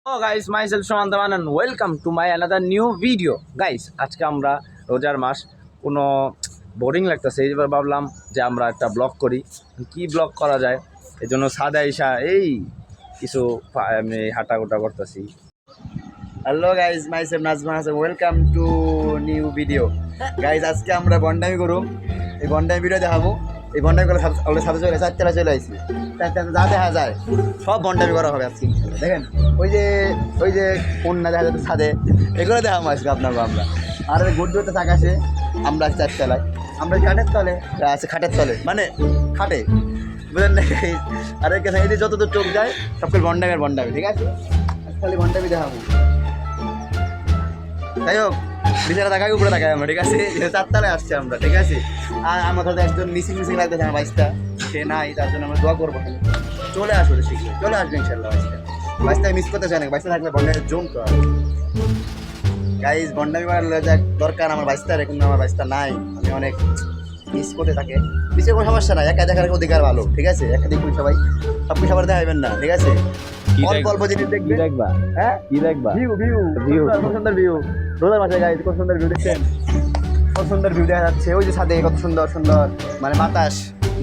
Oh guys, myself Shamantaman and welcome to my another new video. Guys, আজকে আমরা রোজার মাস কোনো বোরিং লাগতেছে এইবার ভাবলাম যে আমরা একটা ব্লগ করি। কি ব্লগ করা যায় এই জন্য সাদা ইসা এই কিছু আমি হাঁটাগোটা করতেছি। Hello guys myself Nazman Hasan welcome to new video guys আজকে আমরা বন্ডামি করব এই বন্ডামি ভিডিও দেখাবো এই বন্ডামি করে সাথে চলে চারতলা চলে আসছি যা দেখা যায় সব বন্ডামি করা হবে আজকে দেখেন ওই যে কন্যা দেখা যাচ্ছে ছাদে এগুলো দেখাবো আজকে আপনাকে আমরা আর গুড্ডুতে আকাশে আমরা চারতলায় আমরা খাটের তলে আছে খাটের তলে মানে খাটে বুঝলেন না আর এই যে যতদূর চোখ যায় সবগুলো বন্ডামি আর বন্ডামি ঠিক আছে খালি বন্ডামি দেখাবো যাই হোক বিছানা তাকাই উপরে তাকাই আমরা ঠিক আছে চারতলায় আসছে আমরা ঠিক আছে আর আমার সাথে একজন মিসিং লাগতেছে আমার বাইশটা সে নাই তার জন্য আমরা দোয়া করবো চলে আসবে শিখলে চলে আসবে ইনশাল্লাহ বাইশটা মিস করতে চাই না বাইশটা থাকলে বন্ডামের জম তো গাইজ বন্ডামি করার দরকার আমার বাইশটার এখন আমার বাইশটা নাই আমি অনেক মিস করতে থাকে পিছিয়ে কোনো সমস্যা নাই একা দেখার অধিকার ভালো ঠিক আছে একা দেখুন সবাই সবকিছু সবার দেখাবেন না ঠিক আছে অল্প অল্প জিনিস দেখবে দেখবা হ্যাঁ কি দেখবা ভিউ কত সুন্দর ভিউ রোজার মাসে গাইজ কত সুন্দর ভিউ দেখছেন কত সুন্দর ভিউ দেখা যাচ্ছে ওই যে ছাদে কত সুন্দর সুন্দর মানে বাতাস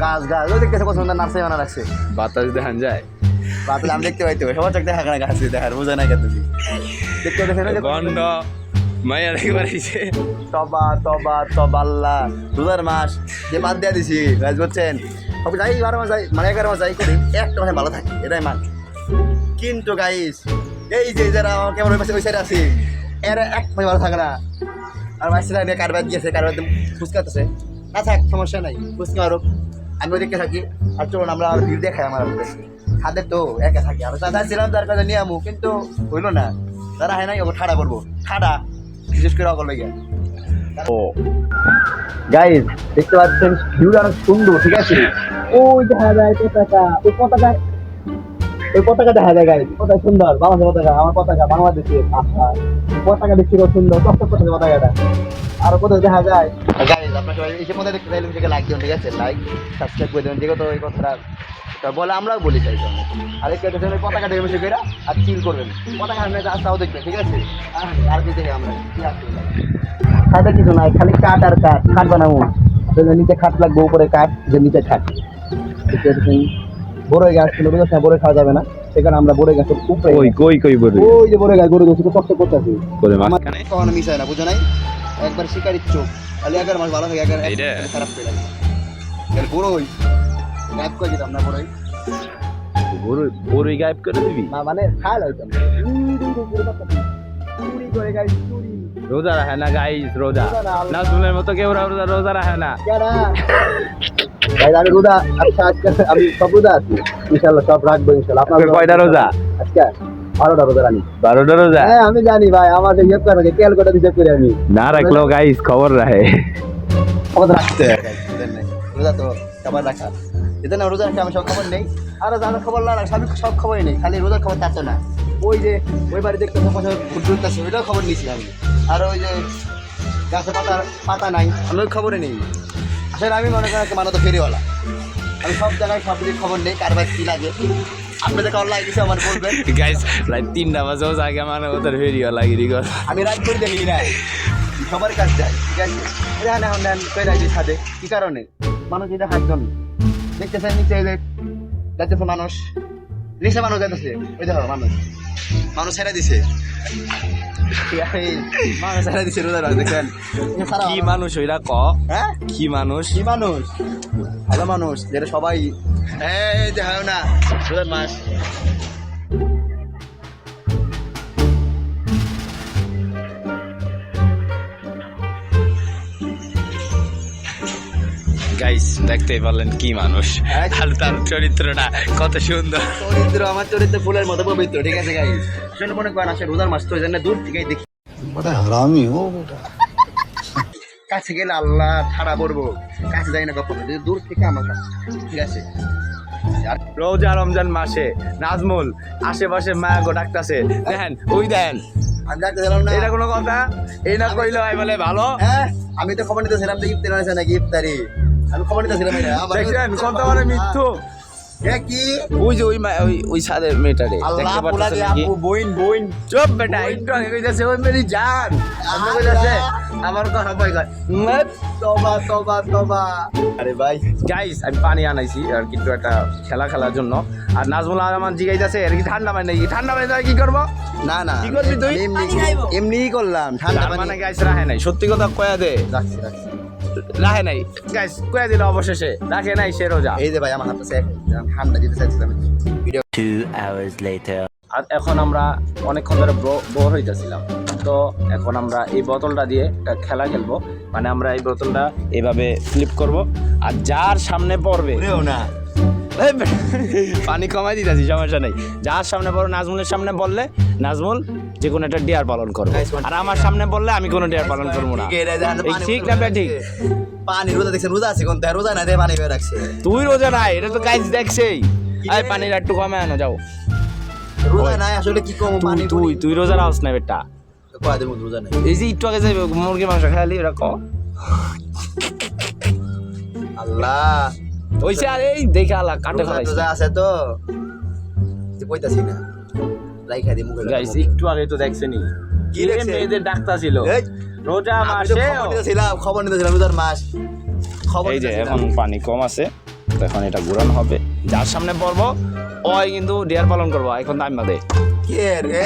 গাছ ওই দেখতেছে কত সুন্দর নার্সারি বানা রাখছে বাতাস দেখান যায় বাতাস আমি দেখতে পাইতে সবার চোখ দেখা না গাছ দেখার বোঝা নাই কেন তুমি দেখতে দেখেন গন্ড মায়ের একবার তবা আল্লাহ রোজার মাস যে বাদ দিয়ে দিছি গাছ বলছেন সব যাই 12 মাস যাই মানে 11 মাস যাই করি একটা মাসে ভালো থাকে এটাই মান কিন্তু গাইস এই যে যারা কেমন ওই সাইডে আছে এরা এক মাস ভালো থাকে না আর মাসিরা নিয়ে কারবার গিয়েছে কারবার ফুসকাতেছে না থাক সমস্যা নাই ফুসকা আরো আমি দেখতে থাকি আর চলুন আমরা আর ভিড় দেখাই আমার ছাদের তো একা থাকি আর দাদা ছিলাম তার কাছে নিয়ে আমু কিন্তু হইলো না তারা হয় নাই ওকে ঠাড়া করবো ঠাড়া বিশেষ করে অগল লেগে ও গাইজ দেখতে পাচ্ছেন ভিউটা অনেক সুন্দর ঠিক আছে ওই দেখা যায় পতাকা দেখা যায় গাইজ কত সুন্দর বাংলাদেশের পতাকা আমার পতাকা বাংলাদেশের পতাকা দেখছি কত সুন্দর কষ্ট করছে পতাকাটা আর কোথাও দেখা যায় গাইজ আপনার সবাই এই পতাকা দেখতে চাইলে নিজেকে লাইক দিন ঠিক আছে লাইক সাবস্ক্রাইব করে দেবেন যেহেতু এই কথাটা বলে আমরাও বলি চাই আরেকটা দেখবেন পতাকা দেখে বসে করে আর চিল করবেন পতাকা আমরা রাস্তাও দেখবেন ঠিক আছে আর কি দেখে আমরা কি আসছে খাটে কিছু নাই খালি কাঠ আর কাঠ খাট বানাবো নিচে খাট লাগবে উপরে কাঠ যে নিচে খাট বড়ই গাছ ছিল বড়ই খাওয়া যাবে না সেখানে আমরা বড়ই গাছের উপরে ওই যে বড়ই গাছ গরু গাছ কষ্ট করতেছি কখনো মিশায় না বুঝো নাই একবার শিকারির চোখ খালি 11 মাস ভালো থাকে 11 খারাপ হয়ে লাগে বড়ই গায়েব করে দিতাম না বড়ই গায়েব করে দিবি না মানে খায় লাইতাম চুরি করে গাছ চুরি রোজা রাখে না গাইস রোজা নাজমুলের মতো কেউ রোজা রাখে না আমি রোজা আচ্ছা আজকে আমি সব রোজা আছি ইনশাআল্লাহ সব রাখবো ইনশাআল্লাহ আপনার কয়টা রোজা আজকে 12টা রোজা রাখি 12টা রোজা হ্যাঁ আমি জানি ভাই আমাকে হিসাব করে নাকি কেল করে হিসাব করে আমি না রাখলেও গাইস খবর রাখে খবর রাখতে রোজা তো খবর রাখা এটা না রোজা রাখে আমি সব খবর নেই আর জানার খবর না রাখি আমি সব খবরই নেই খালি রোজার খবর থাকতো না ওই যে ওই বাড়ি দেখতে ঘুরতেছে ওইটাও খবর নিয়েছি আমি আর ওই যে গাছে পাতা নাই আমি ওই খবরে নেই আসলে আমি মনে করি মানুষ তো ফেরিওয়ালা আমি সব জায়গায় সব কিছু খবর নেই কারবার কী লাগে আপনাদের কেমন লাগছে আমার বলবেন গাইস প্রায় 3টা বাজেও জায়গা মানে ওদের ফেরিও লাগিরি কর আমি রাত করে দেখি না সবার কাছে যাই ঠিক আছে এখন কয়ে রাখছি ছাদে কী কারণে মানুষ এটা হাত জমি দেখতেছেন নিচে যাইতেছে মানুষ রিক্সা মানুষ যাইতেছে ওই দেখো মানুষ ছেড়ে দিছে মানুষ ছেড়ে দিছে রোজা দেখেন কি মানুষ ওইরা হ্যাঁ কি মানুষ ভালো মানুষ যেটা সবাই এই যে হয় না রোজার মাস গাইস দেখতেই পারলেন কি মানুষ আর তার চরিত্রটা কত সুন্দর আমার চরিত্র ফুলের মতো পবিত্র ঠিক আছে গাইস আসলে মনে করেন আসলে রোজার মাস তো এই জন্য দূর থেকেই দেখি বড় হারামি ও বেটা কাছে গেলে আল্লাহ ছাড়া পড়বো কাছে যাই না কখনো দূর থেকে আমার ঠিক আছে রোজা রমজান মাসে নাজমুল আশেপাশে মায়াগো ডাকতেছে দেখেন ওই দেন আমি ডাকতেছিলাম না এটা কোনো কথা এই না কইলে হয় বলে ভালো হ্যাঁ আমি তো খবর নিতেছিলাম যে ইফতার আছে নাকি ইফতারি আমি খবর নিতেছিলাম দেখেন কত মানে মিথ্যু কি ওই যে ওই সাদের মেয়েটারে আল্লাহ দেখতে পোলা পাচ্ছেন দে নাকি? আপু বইন চুপ বেটা, একটু আগে কইতাছে ওই মেরি জান, আমি কইতাছে আমার কথা ভয় করে। তবা আরে ভাই গাইস আমি পানি আনাইছি আর কিন্তু একটা খেলা খেলার জন্য। আর নাজমুল আমার জিগাইতাছে এর কি ঠান্ডা পানি নাকি, ঠান্ডা পানি কি করবো? না না কি করবি তুই? এমনিই করলাম ঠান্ডা তার পানি মানে গাইস রাহে নাই, সত্যি কথা কয়া দে, রাখছি রাহে নাই গাইস, কয়া দিল অবশেষে রাখে নাই সে রোজা। এই যে ভাই আমার হাতে স্যাক ঠান্ডা দিতে চাইছিলাম ভিডিও 2 hours later. আর এখন আমরা অনেকক্ষণ ধরে বোর হইতেছিলাম, তো এখন আমরা এই বোতলটা দিয়ে একটা খেলা খেলবো। মানে আমরা এই বোতলটা এভাবে ফ্লিপ করব, আর যার সামনে পড়বে ওরেও না এই পানি কমাই দিতেছি, সমস্যা নেই। যার সামনে পড়বে, নাজমুলের সামনে বললে নাজমুল যে কোনো একটা ডিয়ার পালন করবে, আর আমার সামনে বললে আমি কোনো ডিয়ার পালন করবো না। এই ঠিক না ঠিক? পানি রোজা দেখছেন, রোজা আছে কোন রোজা না দিয়ে পানি বের রাখছে তুই রোজা নাই, এটা তো গাইস দেখছেই। এই পানির একটু কমে আনো যাও। রোজা নাই আসলে কি কম পানি তুই রোজা রাখছ না বেটা। কয়দের মধ্যে রোজা নাই এই যে একটু আগে যে মুরগির মাংস খাইলি ওরা ক আল্লাহ ওইছে, আর এই দেখে আলা কাটে ফেলাইছে। রোজা আছে তো কইতাছি না রাইখা দি মুখে গাইস একটু আগে তো দেখছেনি কি কি দেখছেন? মেয়েদের ডাক্তার ছিল এই, রোজা আমি তো মাসে। খবর নিতেছিলাম রোজার মাস খবর এই যে নিতেছিলাম। এখন পানি কম আছে, তো এখন এটা ঘুরানো হবে। যার সামনে পড়বো ওই কিন্তু ডিয়ার পালন করবো। এখন টাইম বাদে কে রে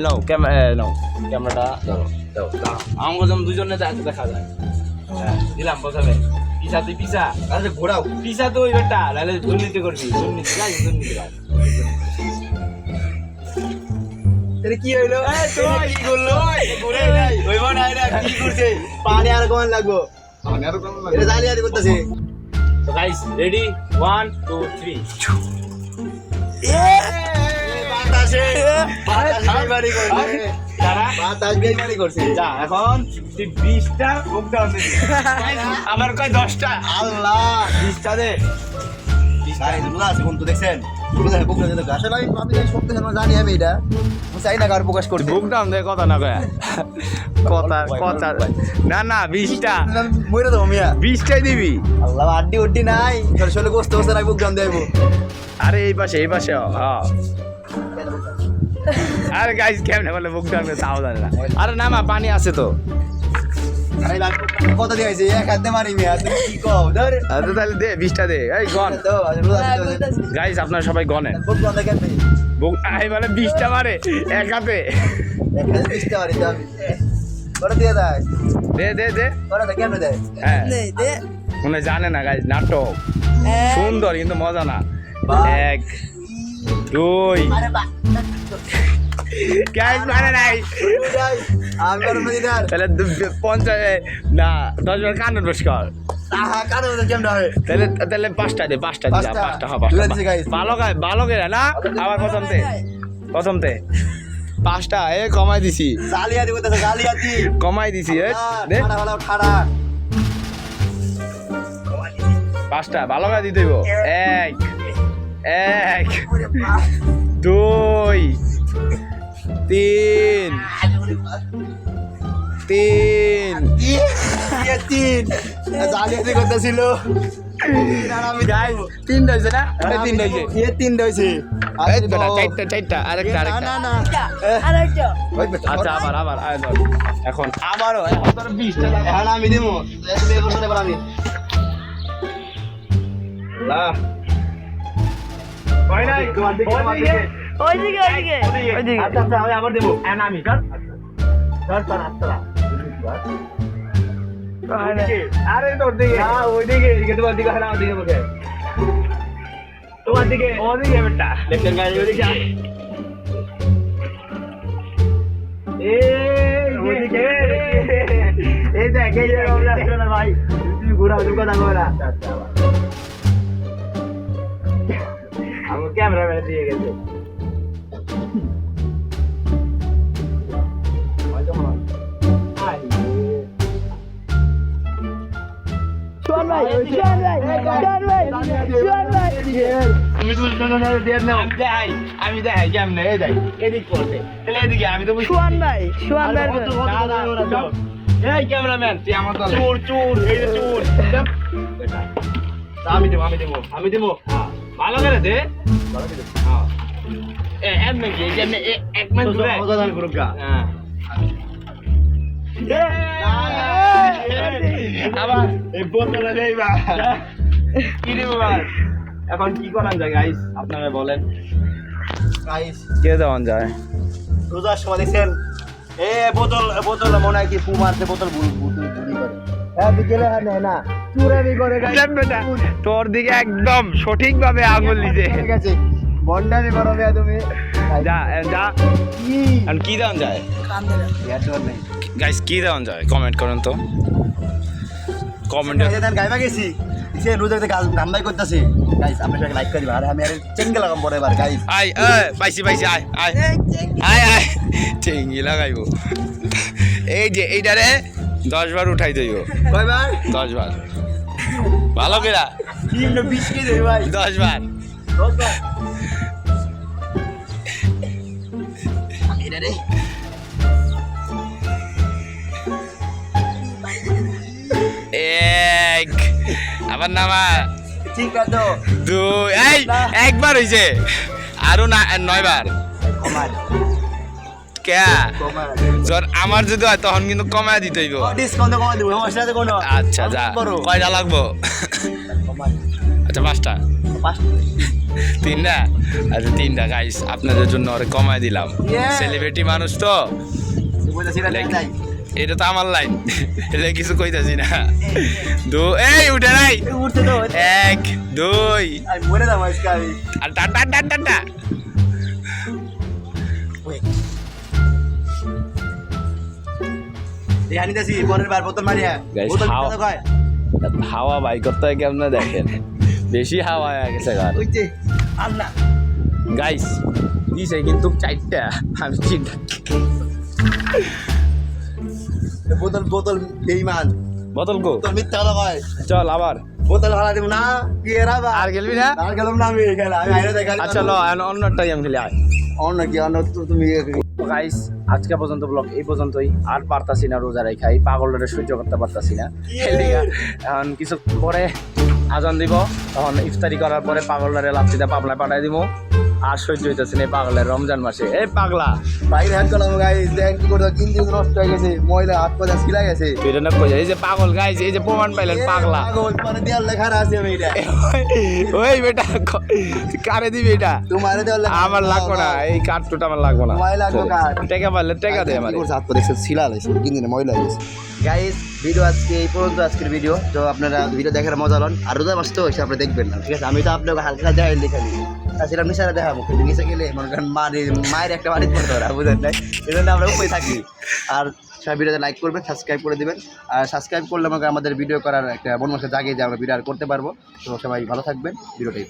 নাও ক্যামেরাটা ধরো দাও। আমার যেমন দুজনে দেখা যায়। দিলাম প্রথমে পিসা, তুই পিসা, আরে ঘোরাও পিসা তো ওই বেটা, নাহলে দুর্নীতি করবি, দুর্নীতি গাই, দুর্নীতি গাই। এটা কি হইলো কি করলো? ঘুরে নাই হইব না এটা কি করছে পানি আর কমান লাগবো এটা জালিয়াতি করতেছে তো গাইস রেডি 1 2 3 বাতাসে বেমারি করছে দাঁড়া বাতাস বেমারি করছে যা, এখন তুই 20টা মুখ দাও দিবি। আমার কয় 10টা, আল্লাহ 20টা দে। ভাই রোজা আছে কোন তো দেখছেন রোজা বুক না দেখো আসলে আমি সত্যি জানি আমি এটা আমি চাই না কার প্রকাশ করতে বুক ডাউন দে, কথা না কয় কথা না না 20টা মইরা দাও মিয়া 20টাই দিবি। আল্লাহ আড্ডি উড্ডি নাই আসলে কষ্ট কষ্ট রাখ বুক দাম দেবো আরে এই পাশে হ্যাঁ। আরে গাইস কেমনে বলে বুক ডাউন তাও জানে না। আরে না মা পানি আছে তো। কত দিয়েছে এক হাতে মারি মিয়া তুমি কি কও ধর আরে তাহলে দে 20টা দে, এই গন তো রোজা গাইস, আপনারা সবাই গনেন। বুক দাম দেখেন বুক আই বলে 20টা মারে এক হাতে। এখানে মিষ্টি মারি দাম করে দিয়ে দেয় দে দে দে করে দে কেন দেয় হ্যাঁ, মনে জানে না গাইস, নাটক সুন্দর কিন্তু মজা না। 1 2 গাইস মানে নাই, আমি আর নদী দার তাহলে 50 না 10 বার কানুন বসকার, আহা কারো কেমন হয় তাহলে 5টা দে, 5টা দিলাম, 5টা হ্যাঁ তুলে দিছি guys। 5টা ভালো করে না আবার প্রথমতে 5টা এ কমাই দিছি, জালিয়াতি করতেছে জালিয়াতি কমাই দিছি এ দে ঠাড়া ভালো ঠাড়া 5টা ভালো করে দিতে হইব। 1 2 3 জালিয়াতি করতেছিল গাইস 3টা হইছে না? 3টা হইছে। তিনটা হয়েছে এই বেটা চারটা আরেকটা না না ওই বেটা আচ্ছা আবার আয় ধর। এখন আবারও এখন তোর 20টা লাগে। এখন আমি দিমু তুমি এ বছর এবার আমি আল্লাহ হয় নাই তোমার দিকে ওইদিকে আচ্ছা আচ্ছা আমি আবার দেবো। এখন আমি ধর তোর হাতটা আরে তোর দিকে না ওইদিকে তোমার দিকে হয় না ওদিকে বলে তোমার দিকে ওদিকে বেটা লেফটের গাড়ি ওদিকে এই দেখ এই যে না ভাই তুমি ঘুরা কথা কইরা আমার ক্যামেরাম্যান দিয়ে গেছে আমি দেখাই কেমনে এই দেখ এদিক করতে তাহলে এদিকে আমি তো সুয়ান ভাই এই ক্যামেরাম্যান তুই আমার চোর এই যে চোর আমি দেবো ভালো করে দে হ্যাঁ এমনি কি এমনি এক মিনিট দূরে হ্যাঁ আবার এই বোতলটা দেই বা কি দেবো এখন কি করা যায় গাইস আপনারা বলেন গাইস কে দেওয়ান যায় রোজার সময় দেখছেন বোতল মনে হয় কি ফু মারতে বোতল বুড়ি করে হ্যাঁ বিকেলে হ্যাঁ নেয় না চুরানি করে তোর দিকে একদম সঠিক ভাবে আঙুল দিতে ঠিক আছে বন্ডামি করো ভাইয়া তুমি যা যা আর কি দেওয়ান যায় গাইস কি দেওয়ান যায় কমেন্ট করুন তো কমেন্টে গাইবা গেছি সে রোজাতে গান বাই করতেছে গাইস আপনি সবাই লাইক করে দিবেন আর আমি আর চেঙ্গে লাগাম পরে এবার গাইস আয় পাইছি আয় আয় আয় চেঙ্গি লাগাইবো এই যে এইটারে 10 বার উঠাই দইব কয়বার 10 বার ভালো কেরা 20 কে দেই ভাই 10 বার 10 বার এটা রে এক আবার নামা ঠিক আছে 2 এই একবার হইছে আরো না 9 বার কমাই কে জোর আমার যদি হয় তখন কিন্তু কমায় দিতে হইব ডিসকাউন্ট কমাই দেব সমস্যা আছে কোনো আচ্ছা যা কয়টা লাগবো কমাই আচ্ছা 5টা 3টা আচ্ছা 3টা গাইস আপনাদের জন্য আরে কমায় দিলাম সেলিব্রিটি মানুষ তো এটা তো আমার লাইন এটা কিছু কইতাছি না এই উঠে নাই উঠতে তো 1 2 আমি মরে যাবো আজকে আমি আর টাটা এখানে দেখি পরের বার বোতল মারিয়া Guys, বোতল হাওয়া- কত কয় হাওয়া বাই করতে হয় কেমন দেখেন বেশি হাওয়া হয়ে গেছে গান ওই যে আর না গাইস দিছে কিন্তু 4টা আমি 3টা বোতল বোতল বেঈমান বোতল গো তো মিথ্যা কথা কয় চল আবার বোতল হারা দেব না কি এরা বা আর গেলবি না আর গেলাম না আমি এখানে আমি আইরে দেখালি আচ্ছা ল অন্যটা আমি খেলি আয় অন্য কি অন্য তুমি গাইস আজকে পর্যন্ত ব্লগ এই পর্যন্তই আর পারতাছি না রোজা রেখাই পাগলটা সহ্য করতে পারতাছি না এখন কিছু পরে আজান দিব তখন ইফতারি করার পরে পাগলটারে লাপসিতে পাবলায় পাঠাই দিব আর সহ্য হইতেছে না এই পাগলের রমজান মাসে এই পাগলা বাইরে হ্যান্ড করলাম গাইস দেখেন কি করতে তিন দিন নষ্ট হয়ে গেছে ময়লা হাত পা ছিলা গেছে তুই এটা না কই এই যে পাগল গাইস এই যে প্রমাণ পাইলেন পাগলা পাগল মানে দেয়াল লেখা আছে আমি এটা ওই বেটা কারে দিবি এটা তোমার দেয়াল লেখা আমার লাগবে না এই কার্ডটা আমার লাগবে না তোমায় লাগবে কার্ড। টাকা পারলে টাকা দে আমার হাত পা দেখছে ছিলা লাগছে তিন দিনে ময়লা হয়ে গেছে গাইস ভিডিও আজকে এই পর্যন্ত আজকের ভিডিও তো আপনারা ভিডিও দেখার মজা হন আর রোজা মাস তো হয়েছে আপনারা দেখবেন না ঠিক আছে আমি তো আপনাকে হালকা দেখাই দেখালি তাছাড়া আপনি সারা দেখাবো কিন্তু নিচে গেলে মনে করেন মায়ের একটা বাড়ি করতে পারে বুঝলেন না এই জন্য আমরা উপরে থাকি আর সবাই ভিডিওতে লাইক করবেন সাবস্ক্রাইব করে দেবেন আর সাবস্ক্রাইব করলে আমাকে আমাদের ভিডিও করার একটা মন মাসে জাগে যে আমরা ভিডিও আর করতে পারবো তো সবাই ভালো থাকবেন ভিডিওটাই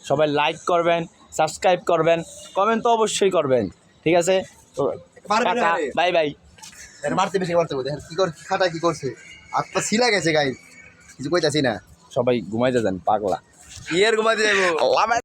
সবাই লাইক করবেন সাবস্ক্রাইব করবেন কমেন্ট তো অবশ্যই করবেন ঠিক আছে তো পারবেন না রে। বাই বাই মারতে বেশি মারতে বলতে কি করে খাটা কি করছে হাত পা ছিলা গেছে গাইস কিছু কইতাছি না সবাই ঘুমাইতে যান পাগলা কি আর ঘুমাতে যাবো